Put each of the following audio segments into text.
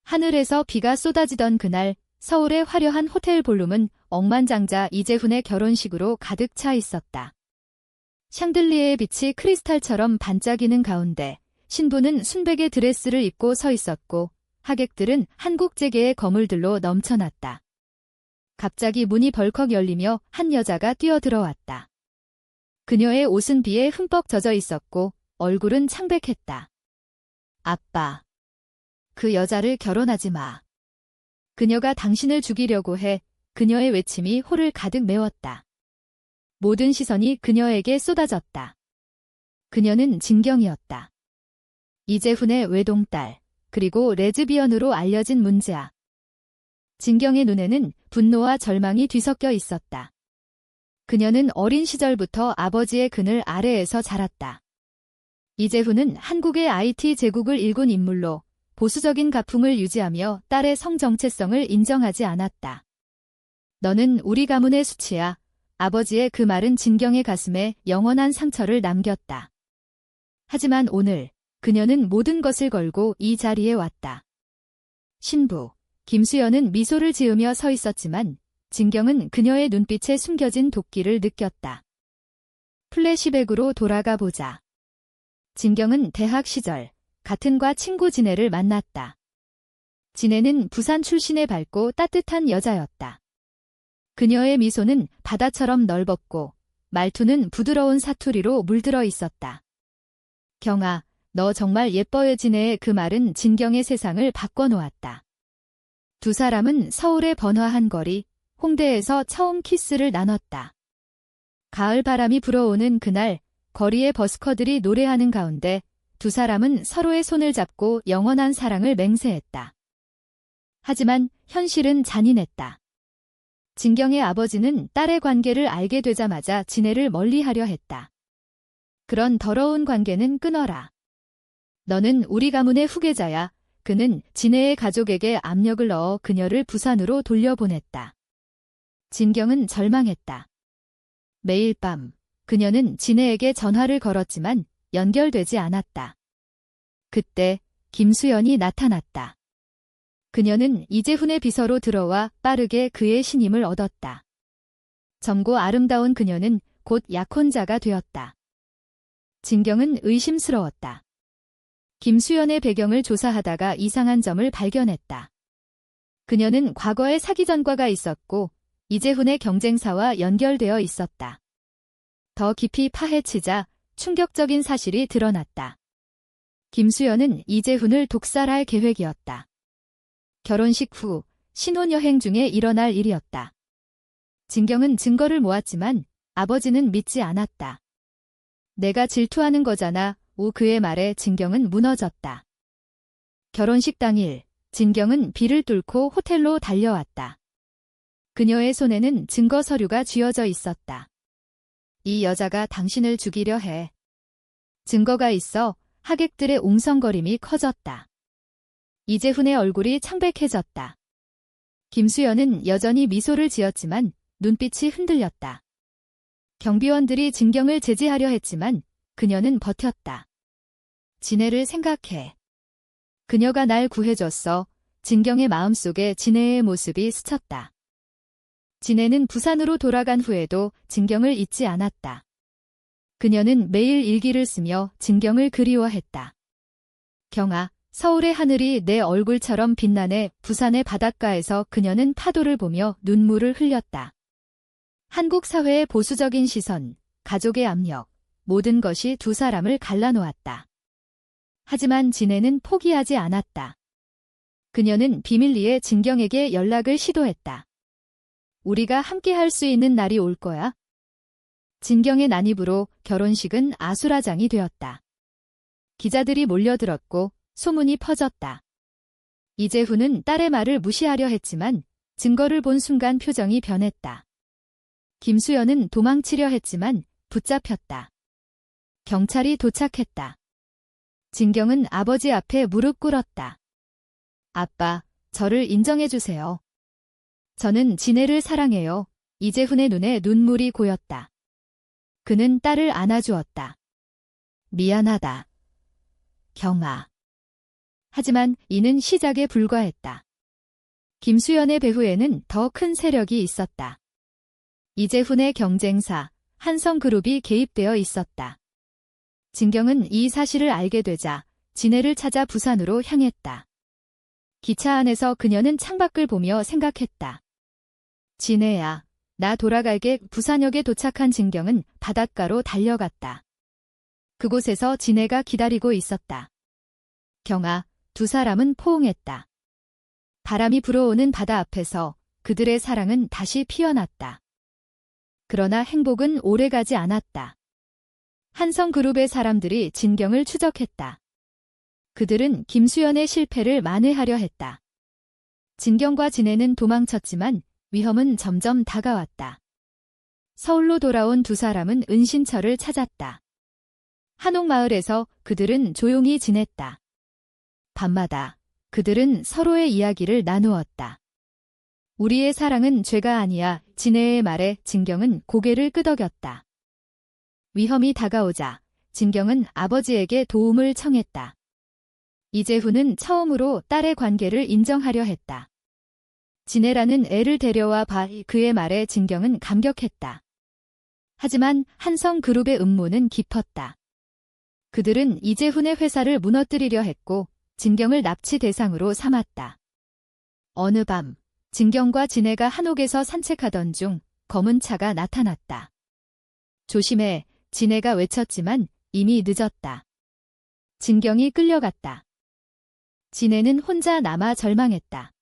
하늘에서 비가 쏟아지던 그날 서울의 화려한 호텔 볼룸은 억만장자 이재훈의 결혼식으로 가득 차 있었다. 샹들리에의 빛이 크리스탈처럼 반짝이는 가운데 신부는 순백의 드레스를 입고 서 있었고 하객들은 한국 재계의 거물들로 넘쳐났다. 갑자기 문이 벌컥 열리며 한 여자가 뛰어들어왔다. 그녀의 옷은 비에 흠뻑 젖어 있었고 얼굴은 창백했다. 아빠. 그 여자를 결혼하지 마. 그녀가 당신을 죽이려고 해. 그녀의 외침이 홀을 가득 메웠다. 모든 시선이 그녀에게 쏟아졌다. 그녀는 진경이었다. 이재훈의 외동딸, 그리고 레즈비언으로 알려진 문제아. 진경의 눈에는 분노와 절망이 뒤섞여 있었다. 그녀는 어린 시절부터 아버지의 그늘 아래에서 자랐다. 이재훈은 한국의 IT 제국을 일군 인물로 보수적인 가풍을 유지하며 딸의 성 정체성을 인정하지 않았다. 너는 우리 가문의 수치야. 아버지의 그 말은 진경의 가슴에 영원한 상처를 남겼다. 하지만 오늘 그녀는 모든 것을 걸고 이 자리에 왔다. 신부 김수연은 미소를 지으며 서 있었지만 진경은 그녀의 눈빛에 숨겨진 도끼를 느꼈다. 플래시백으로 돌아가 보자. 진경은 대학 시절 같은 과 친구 진혜를 만났다. 진혜는 부산 출신의 밝고 따뜻한 여자였다. 그녀의 미소는 바다처럼 넓었고 말투는 부드러운 사투리로 물들어 있었다. 경아, 너 정말 예뻐요. 진혜의 그 말은 진경의 세상을 바꿔놓았다. 두 사람은 서울의 번화한 거리, 홍대에서 처음 키스를 나눴다. 가을 바람이 불어오는 그날, 거리의 버스커들이 노래하는 가운데 두 사람은 서로의 손을 잡고 영원한 사랑을 맹세했다. 하지만 현실은 잔인했다. 진경의 아버지는 딸의 관계를 알게 되자마자 진혜를 멀리하려 했다. 그런 더러운 관계는 끊어라. 너는 우리 가문의 후계자야. 그는 진혜의 가족에게 압력을 넣어 그녀를 부산으로 돌려보냈다. 진경은 절망했다. 매일 밤 그녀는 진혜에게 전화를 걸었지만 연결되지 않았다. 그때 김수연이 나타났다. 그녀는 이재훈의 비서로 들어와 빠르게 그의 신임을 얻었다. 젊고 아름다운 그녀는 곧 약혼자가 되었다. 진경은 의심스러웠다. 김수연의 배경을 조사하다가 이상한 점을 발견했다. 그녀는 과거에 사기 전과가 있었고 이재훈의 경쟁사와 연결되어 있었다. 더 깊이 파헤치자 충격적인 사실이 드러났다. 김수연은 이재훈을 독살할 계획이었다. 결혼식 후 신혼여행 중에 일어날 일이었다. 진경은 증거를 모았지만 아버지는 믿지 않았다. 내가 질투하는 거잖아. 그의 말에 진경은 무너졌다. 결혼식 당일 진경은 비를 뚫고 호텔로 달려왔다. 그녀의 손에는 증거 서류가 쥐어져 있었다. 이 여자가 당신을 죽이려 해. 증거가 있어. 하객들의 웅성거림이 커졌다. 이재훈의 얼굴이 창백해졌다. 김수연은 여전히 미소를 지었지만 눈빛이 흔들렸다. 경비원들이 진경을 제지하려 했지만 그녀는 버텼다. 진혜를 생각해. 그녀가 날 구해줬어. 진경의 마음속에 진혜의 모습이 스쳤다. 진혜는 부산으로 돌아간 후에도 진경을 잊지 않았다. 그녀는 매일 일기를 쓰며 진경을 그리워했다. 경아, 서울의 하늘이 내 얼굴처럼 빛나네. 부산의 바닷가에서 그녀는 파도를 보며 눈물을 흘렸다. 한국 사회의 보수적인 시선, 가족의 압력, 모든 것이 두 사람을 갈라놓았다. 하지만 진혜는 포기하지 않았다. 그녀는 비밀리에 진경에게 연락을 시도했다. 우리가 함께 할 수 있는 날이 올 거야. 진경의 난입으로 결혼식은 아수라장이 되었다. 기자들이 몰려들었고 소문이 퍼졌다. 이재훈은 딸의 말을 무시하려 했지만 증거를 본 순간 표정이 변했다. 김수연은 도망치려 했지만 붙잡혔다. 경찰이 도착했다. 진경은 아버지 앞에 무릎 꿇었다. 아빠, 저를 인정해주세요. 저는 진혜를 사랑해요. 이재훈의 눈에 눈물이 고였다. 그는 딸을 안아주었다. 미안하다. 경아. 하지만 이는 시작에 불과했다. 김수연의 배후에는 더 큰 세력이 있었다. 이재훈의 경쟁사, 한성그룹이 개입되어 있었다. 진경은 이 사실을 알게 되자 진해를 찾아 부산으로 향했다. 기차 안에서 그녀는 창밖을 보며 생각했다. 진해야, 나 돌아갈게. 부산역에 도착한 진경은 바닷가로 달려갔다. 그곳에서 진해가 기다리고 있었다. 경아, 두 사람은 포옹했다. 바람이 불어오는 바다 앞에서 그들의 사랑은 다시 피어났다. 그러나 행복은 오래가지 않았다. 한성그룹의 사람들이 진경을 추적했다. 그들은 김수연의 실패를 만회하려 했다. 진경과 진해는 도망쳤지만 위험은 점점 다가왔다. 서울로 돌아온 두 사람은 은신처를 찾았다. 한옥마을에서 그들은 조용히 지냈다. 밤마다 그들은 서로의 이야기를 나누었다. 우리의 사랑은 죄가 아니야. 진해의 말에 진경은 고개를 끄덕였다. 위험이 다가오자 진경은 아버지에게 도움을 청했다. 이재훈은 처음으로 딸의 관계를 인정하려 했다. 진해라는 애를 데려와 봐. 그의 말에 진경은 감격했다. 하지만 한성그룹의 음모는 깊었다. 그들은 이재훈의 회사를 무너뜨리려 했고 진경을 납치 대상으로 삼았다. 어느 밤 진경과 진해가 한옥에서 산책하던 중 검은 차가 나타났다. 조심해, 진해가 외쳤지만 이미 늦었다. 진경이 끌려갔다. 진해는 혼자 남아 절망했다.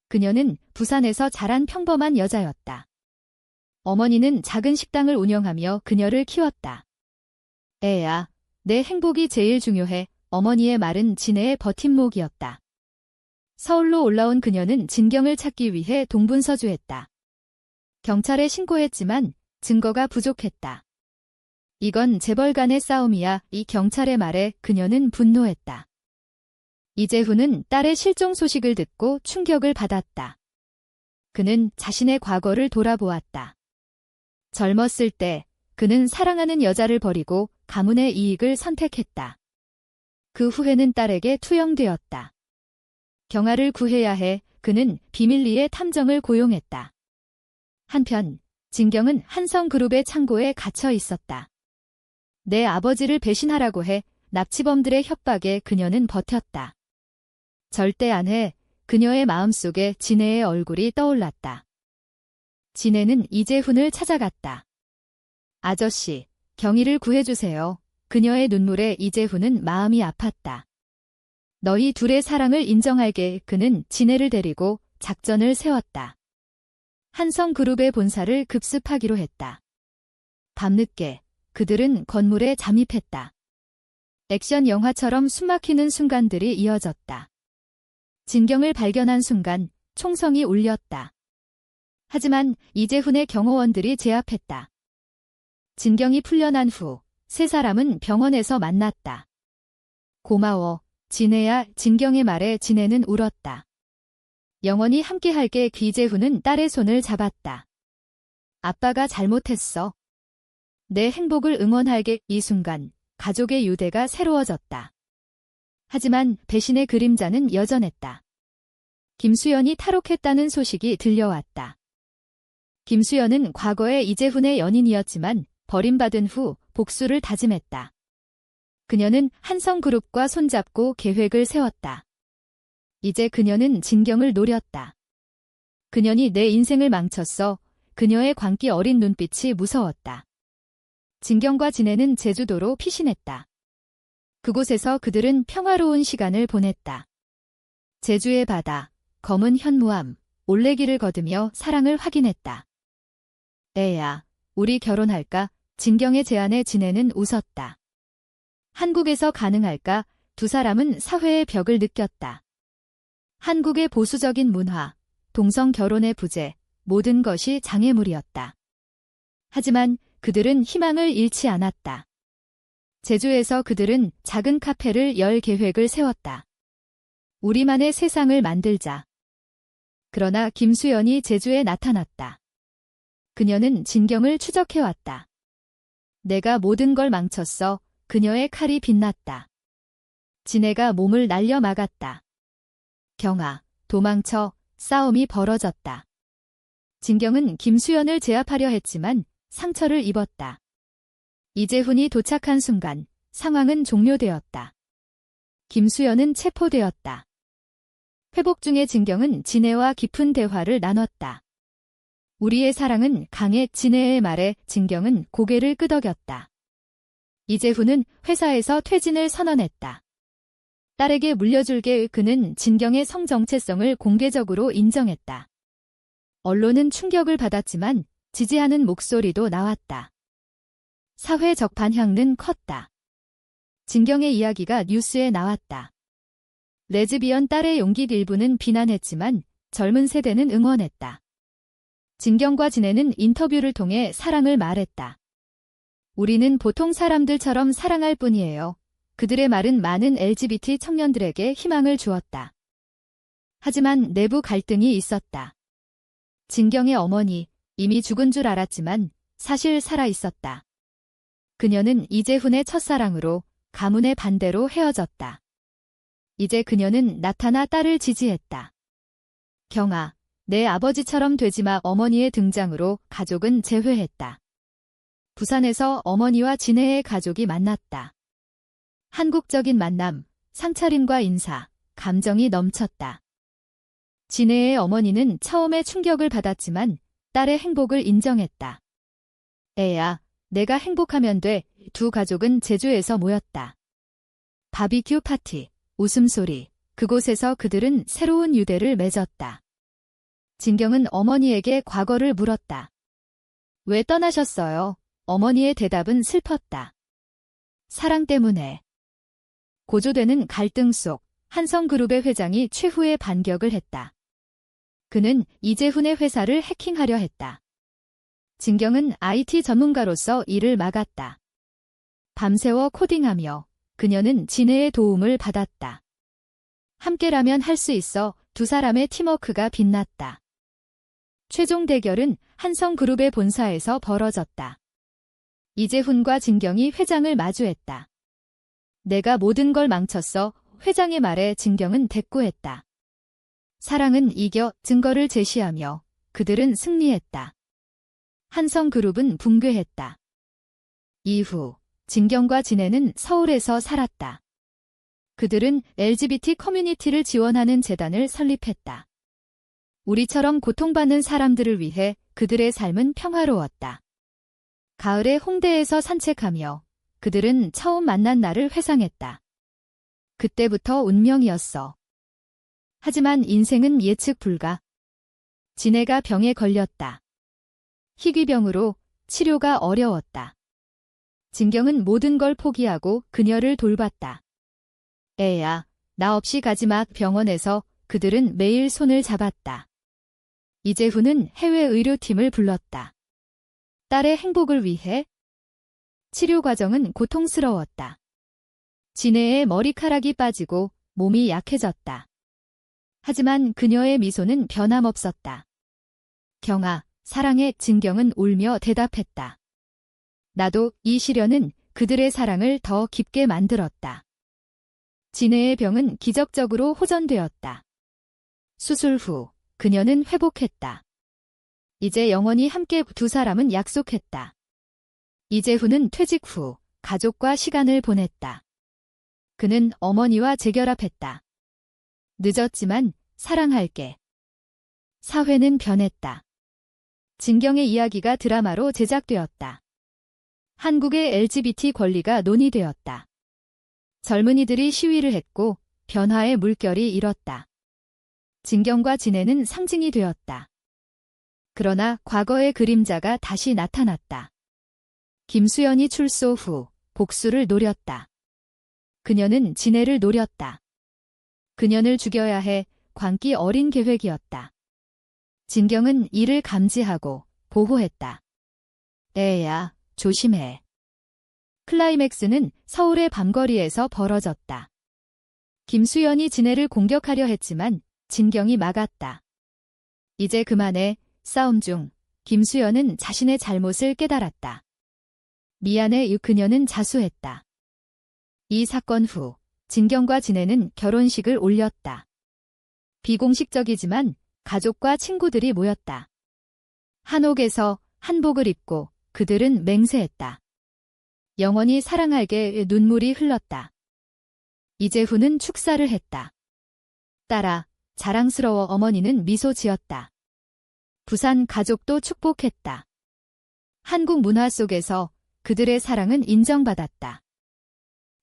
그녀는 부산에서 자란 평범한 여자였다. 어머니는 작은 식당을 운영하며 그녀를 키웠다. 애야, 내 행복이 제일 중요해. 어머니의 말은 진해의 버팀목이었다. 서울로 올라온 그녀는 진경을 찾기 위해 동분서주했다. 경찰에 신고했지만 증거가 부족했다. 이건 재벌 간의 싸움이야. 이 경찰의 말에 그녀는 분노했다. 이재훈은 딸의 실종 소식을 듣고 충격을 받았다. 그는 자신의 과거를 돌아보았다. 젊었을 때 그는 사랑하는 여자를 버리고 가문의 이익을 선택했다. 그 후회는 딸에게 투영되었다. 경아를 구해야 해. 그는 비밀리에 탐정을 고용했다. 한편 진경은 한성그룹의 창고에 갇혀 있었다. 내 아버지를 배신하라고 해. 납치범들의 협박에 그녀는 버텼다. 절대 안 해. 그녀의 마음속에 진해의 얼굴이 떠올랐다. 진해는 이재훈을 찾아갔다. 아저씨, 경희를 구해주세요. 그녀의 눈물에 이재훈은 마음이 아팠다. 너희 둘의 사랑을 인정할게. 그는 진해를 데리고 작전을 세웠다. 한성그룹의 본사를 급습하기로 했다. 밤늦게 그들은 건물에 잠입했다. 액션 영화처럼 숨막히는 순간들이 이어졌다. 진경을 발견한 순간 총성이 울렸다. 하지만 이재훈의 경호원들이 제압했다. 진경이 풀려난 후 세 사람은 병원에서 만났다. 고마워, 진해야. 진경의 말에 진해는 울었다. 영원히 함께할게. 이재훈은 딸의 손을 잡았다. 아빠가 잘못했어. 내 행복을 응원할게. 이 순간 가족의 유대가 새로워졌다. 하지만 배신의 그림자는 여전했다. 김수연이 탈옥했다는 소식이 들려왔다. 김수연은 과거에 이재훈의 연인이었지만 버림받은 후 복수를 다짐했다. 그녀는 한성그룹과 손잡고 계획을 세웠다. 이제 그녀는 진경을 노렸다. 그녀는 내 인생을 망쳤어. 그녀의 광기 어린 눈빛이 무서웠다. 진경과 진해는 제주도로 피신했다. 그곳에서 그들은 평화로운 시간을 보냈다. 제주의 바다, 검은 현무암, 올레길을 걷으며 사랑을 확인했다. 애야, 우리 결혼할까? 진경의 제안에 진해는 웃었다. 한국에서 가능할까? 두 사람은 사회의 벽을 느꼈다. 한국의 보수적인 문화, 동성 결혼의 부재, 모든 것이 장애물이었다. 하지만 그들은 희망을 잃지 않았다. 제주에서 그들은 작은 카페를 열 계획을 세웠다. 우리만의 세상을 만들자. 그러나 김수연이 제주에 나타났다. 그녀는 진경을 추적해왔다. 내가 모든 걸 망쳤어. 그녀의 칼이 빛났다. 진해가 몸을 날려 막았다. 경아, 도망쳐. 싸움이 벌어졌다. 진경은 김수연을 제압하려 했지만 상처를 입었다. 이재훈이 도착한 순간 상황은 종료되었다. 김수연은 체포되었다. 회복 중에 진경은 진해와 깊은 대화를 나눴다. 우리의 사랑은 강해. 진해의 말에 진경은 고개를 끄덕였다. 이재훈은 회사에서 퇴진을 선언했다. 딸에게 물려줄게. 그는 진경의 성정체성을 공개적으로 인정했다. 언론은 충격을 받았지만 지지하는 목소리도 나왔다. 사회적 반향은 컸다. 진경의 이야기가 뉴스에 나왔다. 레즈비언 딸의 용기. 일부는 비난했지만 젊은 세대는 응원했다. 진경과 진해는 인터뷰를 통해 사랑을 말했다. 우리는 보통 사람들처럼 사랑할 뿐이에요. 그들의 말은 많은 LGBT 청년들에게 희망을 주었다. 하지만 내부 갈등이 있었다. 진경의 어머니, 이미 죽은 줄 알았지만 사실 살아 있었다. 그녀는 이재훈의 첫사랑으로 가문의 반대로 헤어졌다. 이제 그녀는 나타나 딸을 지지했다. 경아, 내 아버지처럼 되지 마. 어머니의 등장으로 가족은 재회했다. 부산에서 어머니와 진해의 가족이 만났다. 한국적인 만남, 상차림과 인사, 감정이 넘쳤다. 진해의 어머니는 처음에 충격을 받았지만 딸의 행복을 인정했다. 애야, 내가 행복하면 돼. 두 가족은 제주에서 모였다. 바비큐 파티, 웃음소리, 그곳에서 그들은 새로운 유대를 맺었다. 진경은 어머니에게 과거를 물었다. 왜 떠나셨어요? 어머니의 대답은 슬펐다. 사랑 때문에. 고조되는 갈등 속 한성그룹의 회장이 최후의 반격을 했다. 그는 이재훈의 회사를 해킹하려 했다. 진경은 IT 전문가로서 이를 막았다. 밤새워 코딩하며 그녀는 진해의 도움을 받았다. 함께라면 할 수 있어. 두 사람의 팀워크가 빛났다. 최종 대결은 한성그룹의 본사에서 벌어졌다. 이재훈과 진경이 회장을 마주했다. 내가 모든 걸 망쳤어. 회장의 말에 진경은 대꾸했다. 사랑은 이겨. 증거를 제시하며 그들은 승리했다. 한성그룹은 붕괴했다. 이후 진경과 진해는 서울에서 살았다. 그들은 LGBT 커뮤니티를 지원하는 재단을 설립했다. 우리처럼 고통받는 사람들을 위해 그들의 삶은 평화로웠다. 가을에 홍대에서 산책하며 그들은 처음 만난 날을 회상했다. 그때부터 운명이었어. 하지만 인생은 예측 불가. 진해가 병에 걸렸다. 희귀병으로 치료가 어려웠다. 진경은 모든 걸 포기하고 그녀를 돌봤다. 애야, 나 없이 가지마. 병원에서 그들은 매일 손을 잡았다. 이재훈은 해외 의료팀을 불렀다. 딸의 행복을 위해. 치료 과정은 고통스러웠다. 진해의 머리카락이 빠지고 몸이 약해졌다. 하지만 그녀의 미소는 변함없었다. 경아, 사랑해. 진경은 울며 대답했다. 나도. 이 시련은 그들의 사랑을 더 깊게 만들었다. 진해의 병은 기적적으로 호전되었다. 수술 후 그녀는 회복했다. 이제 영원히 함께. 두 사람은 약속했다. 이재훈은 퇴직 후 가족과 시간을 보냈다. 그는 어머니와 재결합했다. 늦었지만 사랑할게. 사회는 변했다. 진경의 이야기가 드라마로 제작되었다. 한국의 LGBT 권리가 논의되었다. 젊은이들이 시위를 했고 변화의 물결이 일었다. 진경과 진해는 상징이 되었다. 그러나 과거의 그림자가 다시 나타났다. 김수연이 출소 후 복수를 노렸다. 그녀는 진해를 노렸다. 그녀를 죽여야 해. 광기 어린 계획이었다. 진경은 이를 감지하고 보호했다. 애야, 조심해. 클라이맥스는 서울의 밤거리에서 벌어졌다. 김수연이 진해를 공격하려 했지만 진경이 막았다. 이제 그만해. 싸움 중 김수연은 자신의 잘못을 깨달았다. 미안해. 그녀는 자수했다. 이 사건 후 진경과 진해는 결혼식을 올렸다. 비공식적이지만 가족과 친구들이 모였다. 한옥에서 한복을 입고 그들은 맹세했다. 영원히 사랑하게 눈물이 흘렀다. 이재훈은 축사를 했다. 딸아, 자랑스러워 어머니는 미소 지었다. 부산 가족도 축복했다. 한국 문화 속에서 그들의 사랑은 인정받았다.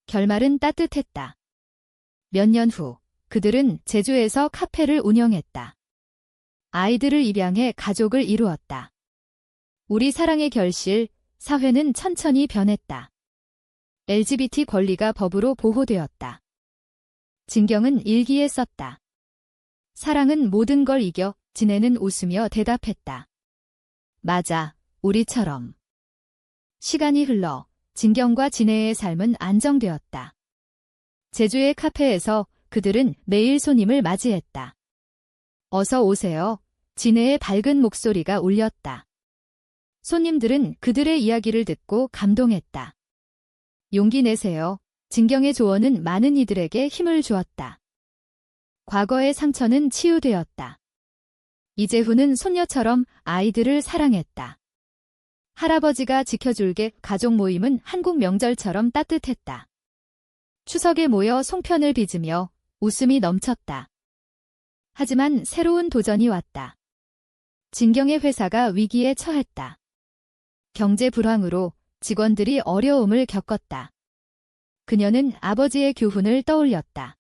결말은 따뜻했다. 몇 년 후, 그들은 제주에서 카페를 운영했다. 아이들을 입양해 가족을 이루었다. 우리 사랑의 결실, 사회는 천천히 변했다. LGBT 권리가 법으로 보호되었다. 진경은 일기에 썼다. 사랑은 모든 걸 이겨. 진해는 웃으며 대답했다. 맞아, 우리처럼. 시간이 흘러 진경과 진해의 삶은 안정되었다. 제주의 카페에서 그들은 매일 손님을 맞이했다. 어서 오세요. 진해의 밝은 목소리가 울렸다. 손님들은 그들의 이야기를 듣고 감동했다. 용기 내세요. 진경의 조언은 많은 이들에게 힘을 주었다. 과거의 상처는 치유되었다. 이재훈은 손녀처럼 아이들을 사랑했다. 할아버지가 지켜줄게. 가족 모임은 한국 명절처럼 따뜻했다. 추석에 모여 송편을 빚으며 웃음이 넘쳤다. 하지만 새로운 도전이 왔다. 진경의 회사가 위기에 처했다. 경제 불황으로 직원들이 어려움을 겪었다. 그녀는 아버지의 교훈을 떠올렸다.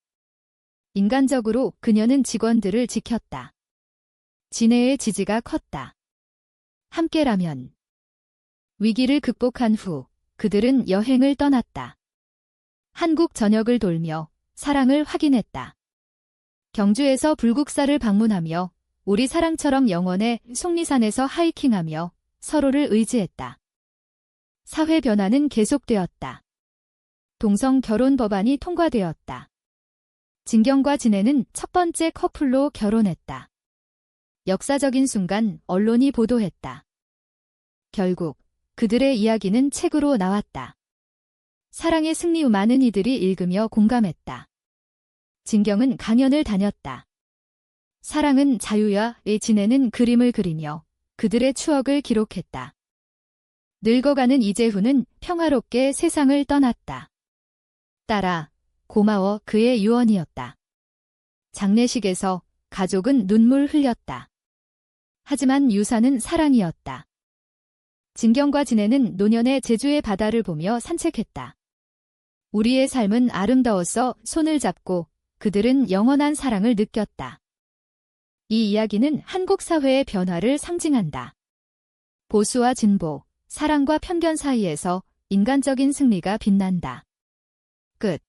인간적으로 그녀는 직원들을 지켰다. 진해의 지지가 컸다. 함께라면. 위기를 극복한 후 그들은 여행을 떠났다. 한국 전역을 돌며 사랑을 확인했다. 경주에서 불국사를 방문하며 우리 사랑처럼 영원해. 속리산에서 하이킹하며 서로를 의지했다. 사회 변화는 계속되었다. 동성 결혼 법안이 통과되었다. 진경과 진해는 첫 번째 커플로 결혼했다. 역사적인 순간 언론이 보도했다. 결국 그들의 이야기는 책으로 나왔다. 사랑의 승리 후 많은 이들이 읽으며 공감했다. 진경은 강연을 다녔다. 사랑은 자유야. 진해는 그림을 그리며 그들의 추억을 기록했다. 늙어가는 이재훈은 평화롭게 세상을 떠났다. 딸아, 고마워. 그의 유언이었다. 장례식에서 가족은 눈물 흘렸다. 하지만 유산은 사랑이었다. 진경과 진해는 노년의 제주의 바다를 보며 산책했다. 우리의 삶은 아름다웠어. 손을 잡고 그들은 영원한 사랑을 느꼈다. 이 이야기는 한국 사회의 변화를 상징한다. 보수와 진보, 사랑과 편견 사이에서 인간적인 승리가 빛난다. 끝.